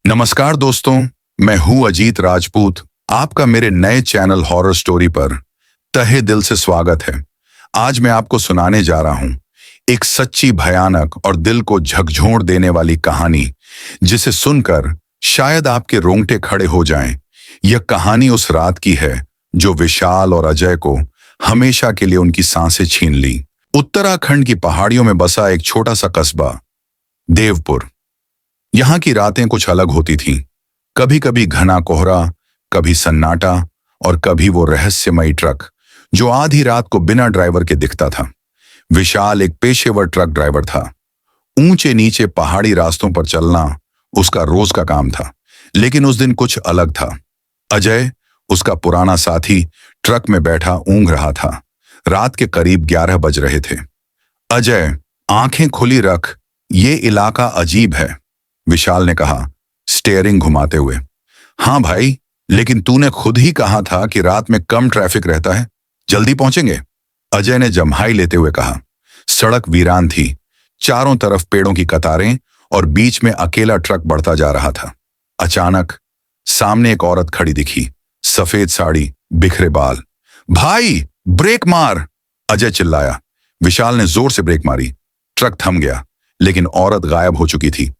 नमस्कार दोस्तों, मैं हूं अजीत राजपूत। आपका मेरे नए चैनल हॉरर स्टोरी पर तहे दिल से स्वागत है। आज मैं आपको सुनाने जा रहा हूं एक सच्ची, भयानक और दिल को झकझोर देने वाली कहानी, जिसे सुनकर शायद आपके रोंगटे खड़े हो जाएं। यह कहानी उस रात की है जो विशाल और अजय को हमेशा के लिए उनकी सांसें छीन ली। उत्तराखंड की पहाड़ियों में बसा एक छोटा सा कस्बा देवपुर। यहाँ की रातें कुछ अलग होती थीं। कभी कभी घना कोहरा, कभी सन्नाटा और कभी वो रहस्यमयी ट्रक जो आधी रात को बिना ड्राइवर के दिखता था। विशाल एक पेशेवर ट्रक ड्राइवर था। ऊंचे नीचे पहाड़ी रास्तों पर चलना उसका रोज का काम था। लेकिन उस दिन कुछ अलग था। अजय, उसका पुराना साथी, ट्रक में बैठा ऊँघ रहा था। रात के करीब 11 बज रहे थे। अजय, आंखें खुली रख, ये इलाका अजीब है, विशाल ने कहा, स्टीयरिंग घुमाते हुए। हाँ भाई, लेकिन तूने खुद ही कहा था कि रात में कम ट्रैफिक रहता है, जल्दी पहुंचेंगे, अजय ने जम्हाई लेते हुए कहा। सड़क वीरान थी, चारों तरफ पेड़ों की कतारें और बीच में अकेला ट्रक बढ़ता जा रहा था। अचानक सामने एक औरत खड़ी दिखी, सफेद साड़ी, बिखरे बाल। भाई, ब्रेक मार, अजय चिल्लाया। विशाल ने जोर से ब्रेक मारी। ट्रक थम गया, लेकिन औरत गायब हो चुकी थी।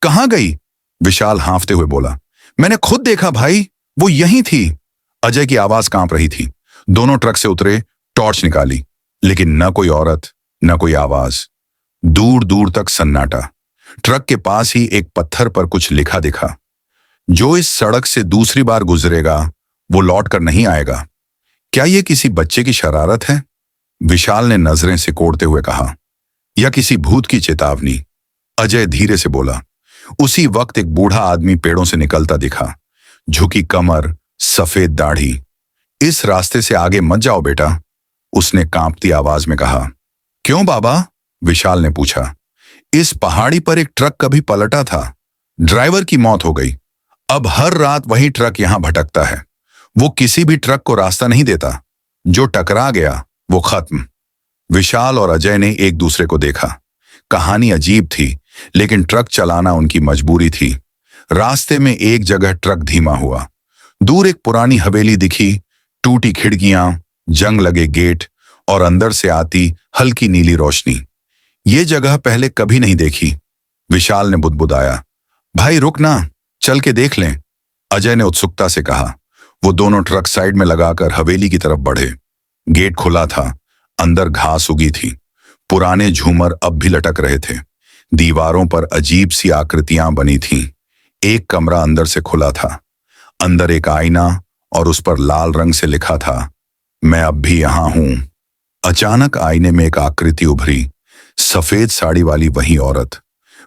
कहां गई? विशाल हांफते हुए बोला। मैंने खुद देखा भाई, वो यहीं थी। अजय की आवाज कांप रही थी। दोनों ट्रक से उतरे, टॉर्च निकाली, लेकिन न कोई औरत, न कोई आवाज। दूर दूर तक सन्नाटा। ट्रक के पास ही एक पत्थर पर कुछ लिखा दिखा, जो इस सड़क से दूसरी बार गुजरेगा वो लौट कर नहीं आएगा। क्या ये किसी बच्चे की शरारत है? विशाल ने नजरें सिकोड़ते हुए कहा। या किसी भूत की चेतावनी? अजय धीरे से बोला। उसी वक्त एक बूढ़ा आदमी पेड़ों से निकलता दिखा, झुकी कमर, सफेद दाढ़ी। इस रास्ते से आगे मत जाओ बेटा, उसने कांपती आवाज में कहा। क्यों बाबा? विशाल ने पूछा। इस पहाड़ी पर एक ट्रक कभी पलटा था, ड्राइवर की मौत हो गई। अब हर रात वही ट्रक यहां भटकता है। वो किसी भी ट्रक को रास्ता नहीं देता। जो टकरा गया वो खत्म। विशाल और अजय ने एक दूसरे को देखा। कहानी अजीब थी, लेकिन ट्रक चलाना उनकी मजबूरी थी। रास्ते में एक जगह ट्रक धीमा हुआ। दूर एक पुरानी हवेली दिखी, टूटी खिड़कियां, जंग लगे गेट और अंदर से आती हल्की नीली रोशनी। ये जगह पहले कभी नहीं देखी, विशाल ने बुदबुदाया। भाई रुक ना, चल के देख लें, अजय ने उत्सुकता से कहा। वो दोनों ट्रक साइड में लगाकर हवेली की तरफ बढ़े। गेट खुला था, अंदर घास उगी थी। पुराने झूमर अब भी लटक रहे थे। दीवारों पर अजीब सी आकृतियां बनी थीं। एक कमरा अंदर से खुला था। अंदर एक आईना और उस पर लाल रंग से लिखा था, मैं अब भी यहां हूं। अचानक आईने में एक आकृति उभरी, सफेद साड़ी वाली वही औरत।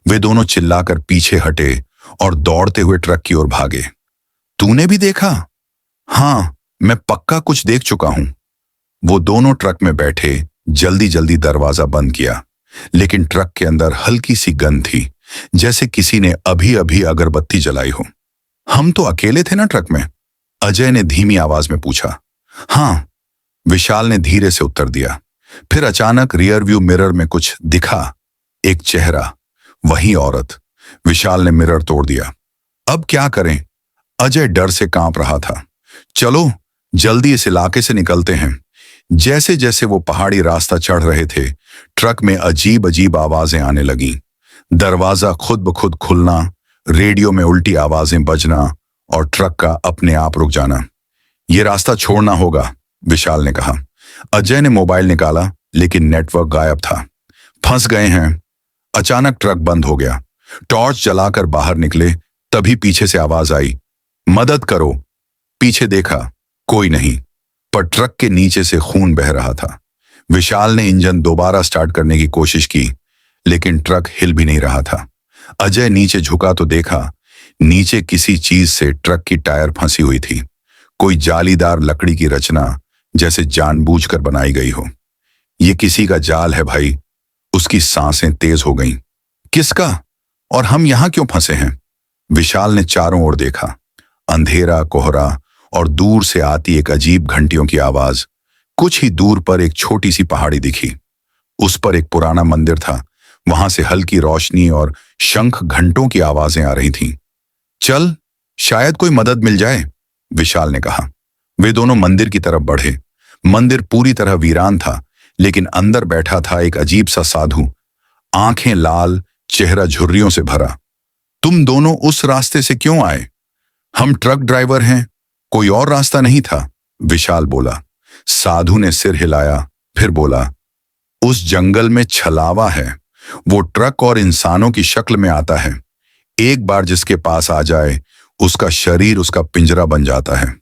वे दोनों चिल्लाकर पीछे हटे और दौड़ते हुए ट्रक की ओर भागे। तूने भी देखा? हाँ, मैं पक्का कुछ देख चुका हूं। वो दोनों ट्रक में बैठे, जल्दी जल्दी दरवाजा बंद किया, लेकिन ट्रक के अंदर हल्की सी गंध थी, जैसे किसी ने अभी अभी अगरबत्ती जलाई हो। हम तो अकेले थे ना ट्रक में? अजय ने धीमी आवाज में पूछा। हाँ, विशाल ने धीरे से उत्तर दिया। फिर अचानक रियर व्यू मिरर में कुछ दिखा, एक चेहरा, वही औरत। विशाल ने मिरर तोड़ दिया। अब क्या करें? अजय डर से कांप रहा था। चलो जल्दी इस इलाके से निकलते हैं। जैसे जैसे वो पहाड़ी रास्ता चढ़ रहे थे, ट्रक में अजीब अजीब आवाजें आने लगीं। दरवाजा खुद ब खुद खुलना, रेडियो में उल्टी आवाजें बजना और ट्रक का अपने आप रुक जाना। ये रास्ता छोड़ना होगा, विशाल ने कहा। अजय ने मोबाइल निकाला, लेकिन नेटवर्क गायब था। फंस गए हैं। अचानक ट्रक बंद हो गया। टॉर्च जलाकर बाहर निकले, तभी पीछे से आवाज आई, मदद करो। पीछे देखा, कोई नहीं, पर ट्रक के नीचे से खून बह रहा था। विशाल ने इंजन दोबारा स्टार्ट करने की कोशिश की, लेकिन ट्रक हिल भी नहीं रहा था। अजय नीचे झुका तो देखा, नीचे किसी चीज से ट्रक की टायर फंसी हुई थी। कोई जालीदार लकड़ी की रचना, जैसे जानबूझकर बनाई गई हो। ये किसी का जाल है भाई। उसकी सांसें तेज हो गईं। किसका? और हम यहां क्यों फंसे हैं? विशाल ने चारों ओर देखा। अंधेरा, कोहरा और दूर से आती एक अजीब घंटियों की आवाज। कुछ ही दूर पर एक छोटी सी पहाड़ी दिखी। उस पर एक पुराना मंदिर था। वहां से हल्की रोशनी और शंख घंटों की आवाजें आ रही थीं। चल, शायद कोई मदद मिल जाए, विशाल ने कहा। वे दोनों मंदिर की तरफ बढ़े। मंदिर पूरी तरह वीरान था, लेकिन अंदर बैठा था एक अजीब सा साधु, आंखें लाल, चेहरा झुर्रियों से भरा। तुम दोनों उस रास्ते से क्यों आए? हम ट्रक ड्राइवर हैं, कोई और रास्ता नहीं था, विशाल बोला। साधु ने सिर हिलाया, फिर बोला, उस जंगल में छलावा है। वो ट्रक और इंसानों की शक्ल में आता है। एक बार जिसके पास आ जाए, उसका शरीर उसका पिंजरा बन जाता है।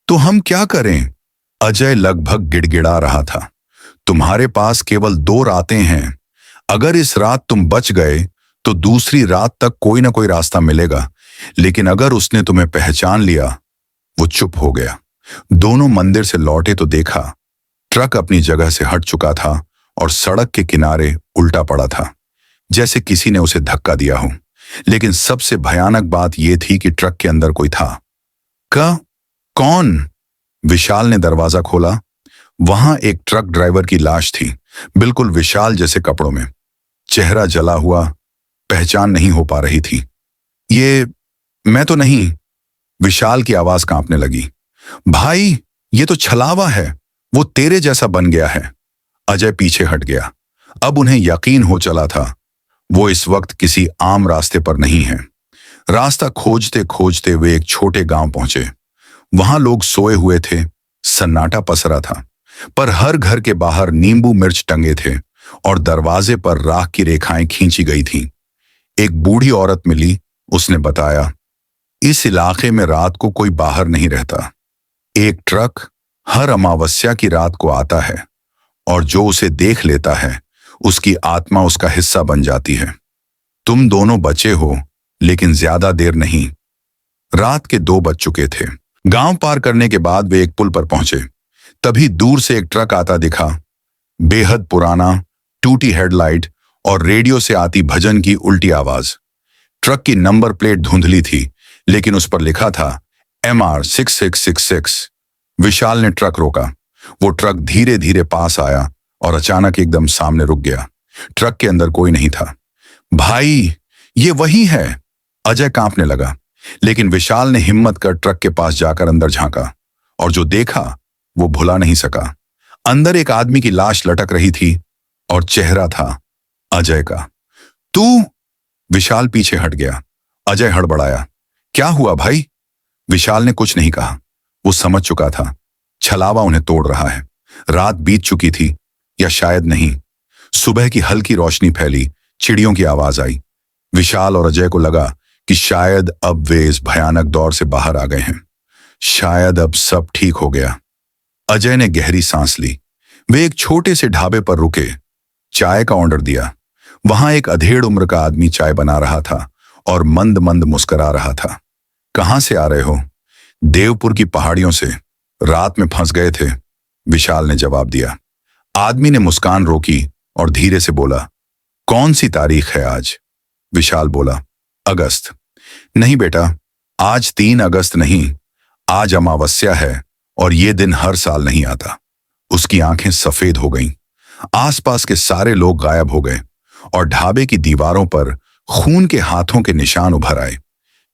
तो हम क्या करें? अजय लगभग गिड़गिड़ा रहा था। तुम्हारे पास केवल 2 रातें हैं। अगर इस रात तुम बच गए तो दूसरी रात तक कोई ना कोई रास्ता मिलेगा, लेकिन अगर उसने तुम्हें पहचान लिया। वो चुप हो गया। दोनों मंदिर से लौटे तो देखा ट्रक अपनी जगह से हट चुका था और सड़क के किनारे उल्टा पड़ा था, जैसे किसी ने उसे धक्का दिया हो। लेकिन सबसे भयानक बात यह थी कि ट्रक के अंदर कोई था। कौन? विशाल ने दरवाजा खोला। वहां एक ट्रक ड्राइवर की लाश थी, बिल्कुल विशाल जैसे कपड़ों में। चेहरा जला हुआ, पहचान नहीं हो पा रही थी। ये मैं तो नहीं। विशाल की आवाज कांपने लगी। भाई, ये तो छलावा है, वो तेरे जैसा बन गया है। अजय पीछे हट गया। अब उन्हें यकीन हो चला था वो इस वक्त किसी आम रास्ते पर नहीं है। रास्ता खोजते खोजते वे एक छोटे गांव पहुंचे। वहां लोग सोए हुए थे, सन्नाटा पसरा था, पर हर घर के बाहर नींबू मिर्च टंगे थे और दरवाजे पर राख की रेखाएं खींची गई थीं। एक बूढ़ी औरत मिली। उसने बताया, इस इलाके में रात को कोई बाहर नहीं रहता। एक ट्रक हर अमावस्या की रात को आता है और जो उसे देख लेता है उसकी आत्मा उसका हिस्सा बन जाती है। तुम दोनों बचे हो, लेकिन ज्यादा देर नहीं। रात के 2 बज चुके थे। गांव पार करने के बाद वे एक पुल पर पहुंचे। तभी दूर से एक ट्रक आता दिखा। बेहद पुराना, टूटी हेडलाइट और रेडियो से आती भजन की उल्टी आवाज। ट्रक की नंबर प्लेट धुंधली थी, लेकिन उस पर लिखा था MR 6666। विशाल ने ट्रक रोका। वो ट्रक धीरे धीरे पास आया और अचानक एकदम सामने रुक गया। ट्रक के अंदर कोई नहीं था। भाई, ये वही है, अजय कांपने लगा। लेकिन विशाल ने हिम्मत कर ट्रक के पास जाकर अंदर झांका और जो देखा वो भुला नहीं सका। अंदर एक आदमी की लाश लटक रही थी और चेहरा था अजय का। तू? विशाल पीछे हट गया। अजय हड़बड़ाया, क्या हुआ भाई? विशाल ने कुछ नहीं कहा। वो समझ चुका था छलावा उन्हें तोड़ रहा है। रात बीत चुकी थी, या शायद नहीं। सुबह की हल्की रोशनी फैली, चिड़ियों की आवाज आई। विशाल और अजय को लगा कि शायद अब वे इस भयानक दौर से बाहर आ गए हैं। शायद अब सब ठीक हो गया। अजय ने गहरी सांस ली। वे एक छोटे से ढाबे पर रुके, चाय का ऑर्डर दिया। वहां एक अधेड़ उम्र का आदमी चाय बना रहा था और मंद मंद मुस्कुरा रहा था। कहां से आ रहे हो? देवपुर की पहाड़ियों से। रात में फंस गए थे, विशाल ने जवाब दिया। आदमी ने मुस्कान रोकी और धीरे से बोला, कौन सी तारीख है आज? विशाल बोला, अगस्त। नहीं बेटा, आज 3 अगस्त नहीं, आज अमावस्या है और ये दिन हर साल नहीं आता। उसकी आंखें सफेद हो गईं। आसपास के सारे लोग गायब हो गए और ढाबे की दीवारों पर खून के हाथों के निशान उभर आए।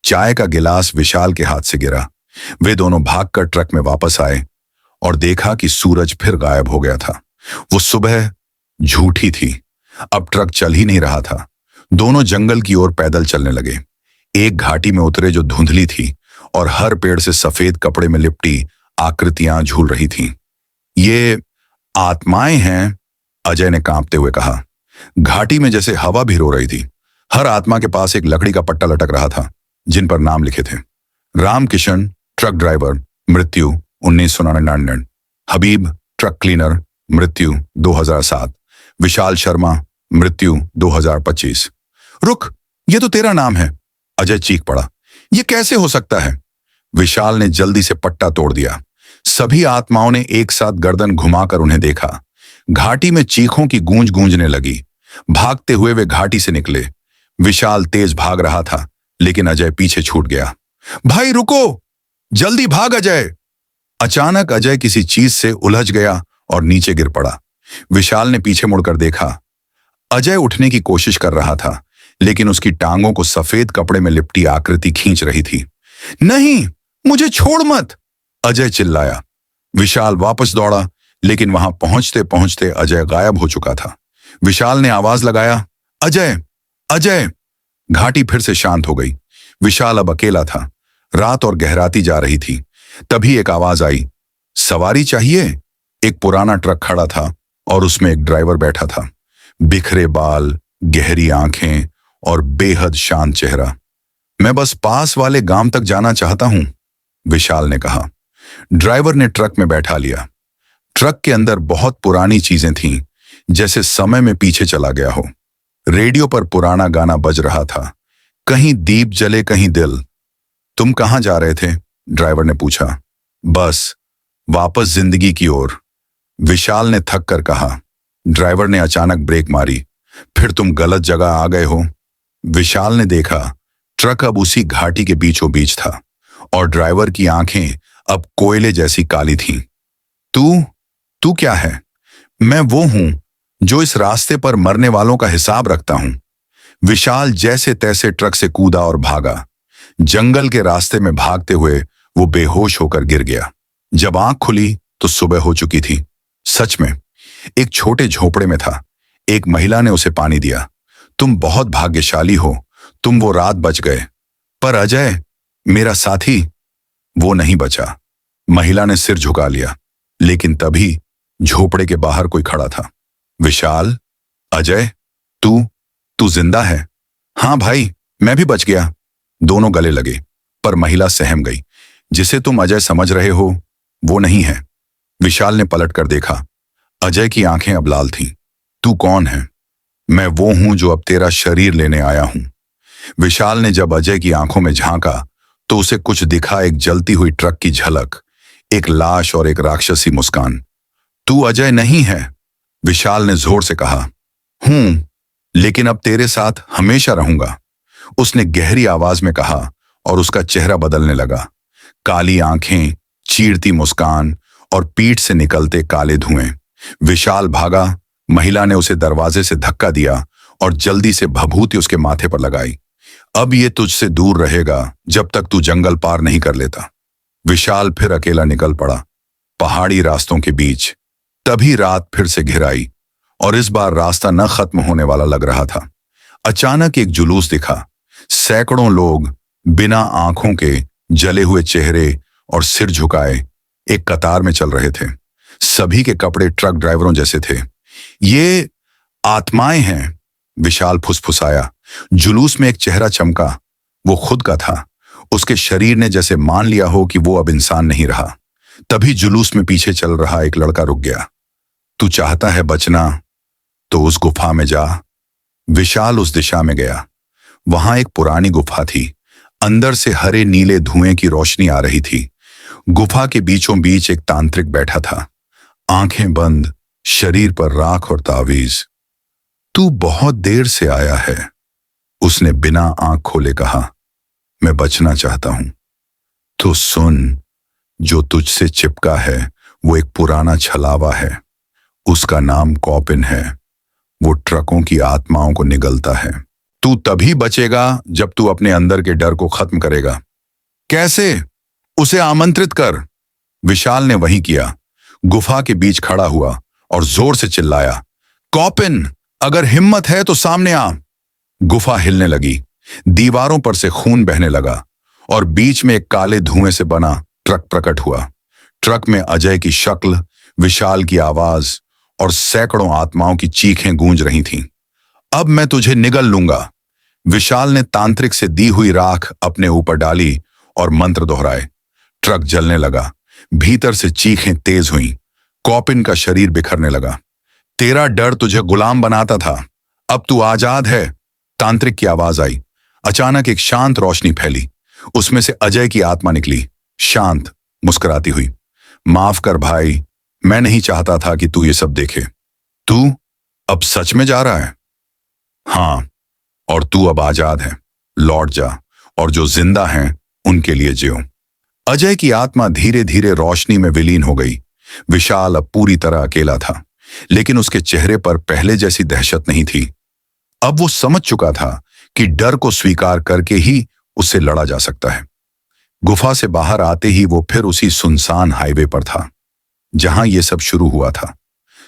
चाय का गिलास विशाल के हाथ से गिरा। वे दोनों भागकर ट्रक में वापस आए और देखा कि सूरज फिर गायब हो गया था। वो सुबह झूठी थी। अब ट्रक चल ही नहीं रहा था। दोनों जंगल की ओर पैदल चलने लगे। एक घाटी में उतरे जो धुंधली थी और हर पेड़ से सफेद कपड़े में लिपटी आकृतियां झूल रही थीं। ये आत्माएं हैं, अजय ने कांपते हुए कहा। घाटी में जैसे हवा भी रो रही थी। हर आत्मा के पास एक लकड़ी का पट्टा लटक रहा था जिन पर नाम लिखे थे। रामकिशन ट्रक ड्राइवर, मृत्यु 1999। हबीब ट्रक क्लीनर, मृत्यु 2007। विशाल शर्मा, मृत्यु 2025। रुक, ये तो तेरा नाम है, अजय चीख पड़ा। ये कैसे हो सकता है? विशाल ने जल्दी से पट्टा तोड़ दिया। सभी आत्माओं ने एक साथ गर्दन घुमाकर उन्हें देखा। घाटी में चीखों की गूंज गूंजने लगी। भागते हुए वे घाटी से निकले। विशाल तेज भाग रहा था, लेकिन अजय पीछे छूट गया। भाई रुको, जल्दी भाग अजय! अचानक अजय किसी चीज से उलझ गया और नीचे गिर पड़ा। विशाल ने पीछे मुड़कर देखा। अजय उठने की कोशिश कर रहा था, लेकिन उसकी टांगों को सफेद कपड़े में लिपटी आकृति खींच रही थी। नहीं, मुझे छोड़ मत, अजय चिल्लाया। विशाल वापस दौड़ा, लेकिन वहां पहुंचते पहुंचते अजय गायब हो चुका था। विशाल ने आवाज लगाया, अजय, अजय। घाटी फिर से शांत हो गई। विशाल अब अकेला था। रात और गहराती जा रही थी। तभी एक आवाज आई, सवारी चाहिए। एक पुराना ट्रक खड़ा था और उसमें एक ड्राइवर बैठा था। बिखरे बाल, गहरी आंखें और बेहद शांत चेहरा। मैं बस पास वाले गांव तक जाना चाहता हूं, विशाल ने कहा। ड्राइवर ने ट्रक में बैठा लिया। ट्रक के अंदर बहुत पुरानी चीजें थीं, जैसे समय में पीछे चला गया हो। रेडियो पर पुराना गाना बज रहा था, कहीं दीप जले कहीं दिल। तुम कहां जा रहे थे? ड्राइवर ने पूछा। बस वापस जिंदगी की ओर, विशाल ने थक कर कहा। ड्राइवर ने अचानक ब्रेक मारी। फिर तुम गलत जगह आ गए हो। विशाल ने देखा, ट्रक अब उसी घाटी के बीचों बीच था और ड्राइवर की आंखें अब कोयले जैसी काली थीं। तू क्या है? मैं वो हूं जो इस रास्ते पर मरने वालों का हिसाब रखता हूं। विशाल जैसे तैसे ट्रक से कूदा और भागा। जंगल के रास्ते में भागते हुए वो बेहोश होकर गिर गया। जब आंख खुली तो सुबह हो चुकी थी। सच में एक छोटे झोपड़े में था। एक महिला ने उसे पानी दिया। तुम बहुत भाग्यशाली हो, तुम वो रात बच गए। पर अजय, मेरा साथी, वो नहीं बचा। महिला ने सिर झुका लिया, लेकिन तभी झोपड़े के बाहर कोई खड़ा था। विशाल, अजय, तू जिंदा है? हाँ भाई, मैं भी बच गया। दोनों गले लगे, पर महिला सहम गई। जिसे तुम अजय समझ रहे हो, वो नहीं है। विशाल ने पलट कर देखा। अजय की आंखें अब लाल थीं। तू कौन है? मैं वो हूं जो अब तेरा शरीर लेने आया हूं। विशाल ने जब अजय की आंखों में झांका तो उसे कुछ दिखा, एक जलती हुई ट्रक की झलक, एक लाश और एक राक्षसी मुस्कान। तू अजय नहीं है, विशाल ने जोर से कहा। हूं, लेकिन अब तेरे साथ हमेशा रहूंगा, उसने गहरी आवाज में कहा और उसका चेहरा बदलने लगा। काली आंखें, चीरती मुस्कान और पीठ से निकलते काले धुएं। विशाल भागा। महिला ने उसे दरवाजे से धक्का दिया और जल्दी से भभूति उसके माथे पर लगाई। अब ये तुझसे दूर रहेगा जब तक तू जंगल पार नहीं कर लेता। विशाल फिर अकेला निकल पड़ा, पहाड़ी रास्तों के बीच। तभी रात फिर से घिर आई और इस बार रास्ता न खत्म होने वाला लग रहा था। अचानक एक जुलूस दिखा। सैकड़ों लोग बिना आंखों के, जले हुए चेहरे और सिर झुकाए एक कतार में चल रहे थे। सभी के कपड़े ट्रक ड्राइवरों जैसे थे। ये आत्माएं हैं, विशाल फुसफुसाया। जुलूस में एक चेहरा चमका। वो खुद का था। उसके शरीर ने जैसे मान लिया हो कि वो अब इंसान नहीं रहा। तभी जुलूस में पीछे चल रहा एक लड़का रुक गया। तू चाहता है बचना तो उस गुफा में जा। विशाल उस दिशा में गया। वहां एक पुरानी गुफा थी। अंदर से हरे नीले धुएं की रोशनी आ रही थी। गुफा के बीचों बीच एक तांत्रिक बैठा था, आंखें बंद, शरीर पर राख और तावीज। तू बहुत देर से आया है, उसने बिना आंख खोले कहा। मैं बचना चाहता हूं। तो सुन, जो तुझसे चिपका है वो एक पुराना छलावा है। उसका नाम कॉपिन है। वो ट्रकों की आत्माओं को निगलता है। तू तभी बचेगा जब तू अपने अंदर के डर को खत्म करेगा। कैसे? उसे आमंत्रित कर। विशाल ने वही किया। गुफा के बीच खड़ा हुआ और जोर से चिल्लाया, कॉपिन, अगर हिम्मत है तो सामने आ। गुफा हिलने लगी। दीवारों पर से खून बहने लगा और बीच में एक काले धुएं से बना ट्रक प्रकट हुआ। ट्रक में अजय की शक्ल, विशाल की आवाज और सैकड़ों आत्माओं की चीखें गूंज रही थीं। अब मैं तुझे निगल लूंगा। विशाल ने तांत्रिक से दी हुई राख अपने ऊपर डाली और मंत्र दोहराए। ट्रक जलने लगा। भीतर से चीखें तेज हुईं। कॉपिन का शरीर बिखरने लगा। तेरा डर तुझे गुलाम बनाता था, अब तू आजाद है। तांत्रिक की आवाज आई। अचानक एक शांत रोशनी फैली। उसमें से अजय की आत्मा निकली, शांत, मुस्कुराती हुई। माफ कर भाई, मैं नहीं चाहता था कि तू ये सब देखे। तू अब सच में जा रहा है? हाँ, और तू अब आजाद है। लौट जा और जो जिंदा हैं उनके लिए जियो। अजय की आत्मा धीरे धीरे रोशनी में विलीन हो गई। विशाल अब पूरी तरह अकेला था, लेकिन उसके चेहरे पर पहले जैसी दहशत नहीं थी। अब वो समझ चुका था कि डर को स्वीकार करके ही उससे लड़ा जा सकता है। गुफा से बाहर आते ही वो फिर उसी सुनसान हाईवे पर था जहां ये सब शुरू हुआ था।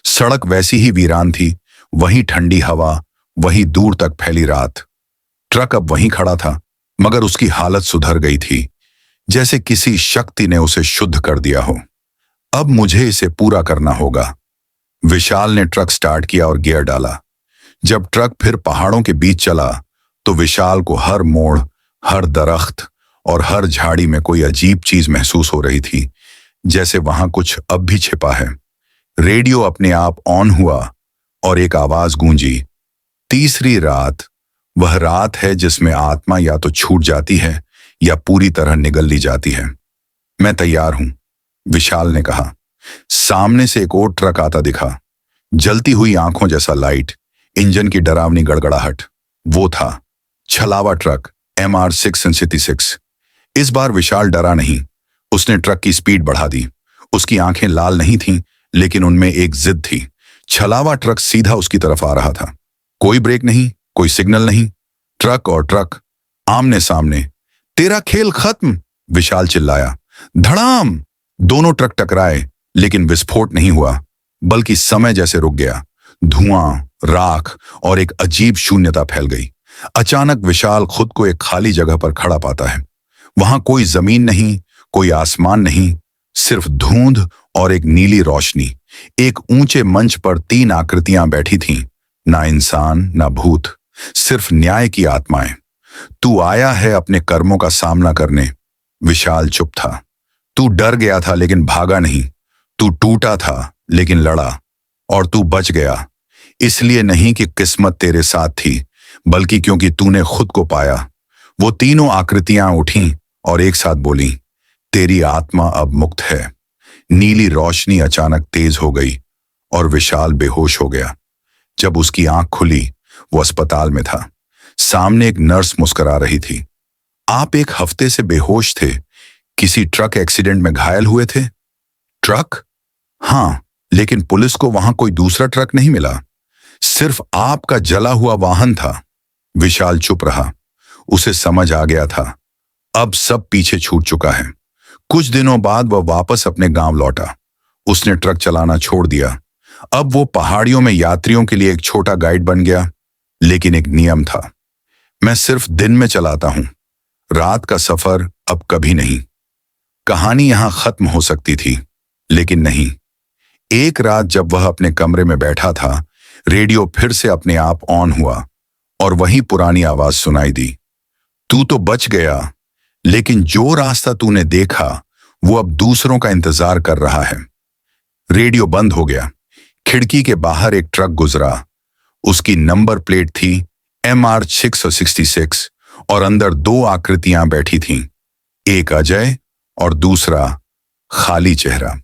सड़क वैसी ही वीरान थी, वही ठंडी हवा, वही दूर तक फैली रात। ट्रक अब वहीं खड़ा था, मगर उसकी हालत सुधर गई थी, जैसे किसी शक्ति ने उसे शुद्ध कर दिया हो। अब मुझे इसे पूरा करना होगा। विशाल ने ट्रक स्टार्ट किया और गियर डाला। जब ट्रक फिर पहाड़ों के बीच चला तो विशाल को हर मोड़, हर दरख्त और हर झाड़ी में कोई अजीब चीज महसूस हो रही थी, जैसे वहां कुछ अब भी छिपा है। रेडियो अपने आप ऑन हुआ और एक आवाज गूंजी, तीसरी रात वह रात है जिसमें आत्मा या तो छूट जाती है या पूरी तरह निगल ली जाती है। मैं तैयार हूं, विशाल ने कहा। सामने से एक और ट्रक आता दिखा, जलती हुई आंखों जैसा लाइट, इंजन की डरावनी गड़गड़ाहट। वो था छलावा ट्रक MR666। इस बार विशाल डरा नहीं। उसने ट्रक की स्पीड बढ़ा दी। उसकी आंखें लाल नहीं थीं, लेकिन उनमें एक जिद थी। छलावा ट्रक सीधा उसकी तरफ आ रहा था। कोई ब्रेक नहीं, कोई सिग्नल नहीं, ट्रक और ट्रक आमने सामने। तेरा खेल खत्म, विशाल चिल्लाया। धड़ाम! दोनों ट्रक टकराए, लेकिन विस्फोट नहीं हुआ, बल्कि समय जैसे रुक गया। धुआं, राख और एक अजीब शून्यता फैल गई। अचानक विशाल खुद को एक खाली जगह पर खड़ा पाता है। वहां कोई जमीन नहीं, कोई आसमान नहीं, सिर्फ धुंध और एक नीली रोशनी। एक ऊंचे मंच पर 3 आकृतियां बैठी थीं, ना इंसान ना भूत, सिर्फ न्याय की आत्माएं। तू आया है अपने कर्मों का सामना करने। विशाल चुप था। तू डर गया था लेकिन भागा नहीं। तू टूटा था लेकिन लड़ा। और तू बच गया, इसलिए नहीं कि किस्मत तेरे साथ थी, बल्कि क्योंकि तूने खुद को पाया। वो तीनों आकृतियां उठीं और एक साथ बोली, तेरी आत्मा अब मुक्त है। नीली रोशनी अचानक तेज हो गई और विशाल बेहोश हो गया। जब उसकी आंख खुली, वो अस्पताल में था। सामने एक नर्स मुस्कुरा रही थी। आप 1 हफ्ते से बेहोश थे, किसी ट्रक एक्सीडेंट में घायल हुए थे? ट्रक? हाँ, लेकिन पुलिस को वहां कोई दूसरा ट्रक नहीं मिला, सिर्फ आपका जला हुआ वाहन था। विशाल चुप रहा। उसे समझ आ गया था, अब सब पीछे छूट चुका है। कुछ दिनों बाद वह वापस अपने गांव लौटा। उसने ट्रक चलाना छोड़ दिया। अब वो पहाड़ियों में यात्रियों के लिए एक छोटा गाइड बन गया। लेकिन एक नियम था, मैं सिर्फ दिन में चलाता हूं, रात का सफर अब कभी नहीं। कहानी यहां खत्म हो सकती थी, लेकिन नहीं। एक रात जब वह अपने कमरे में बैठा था, रेडियो फिर से अपने आप ऑन हुआ और वही पुरानी आवाज सुनाई दी, तू तो बच गया, लेकिन जो रास्ता तूने देखा वो अब दूसरों का इंतजार कर रहा है। रेडियो बंद हो गया। खिड़की के बाहर एक ट्रक गुजरा। उसकी नंबर प्लेट थी MR666 और अंदर 2 आकृतियां बैठी थीं, एक अजय और दूसरा खाली चेहरा।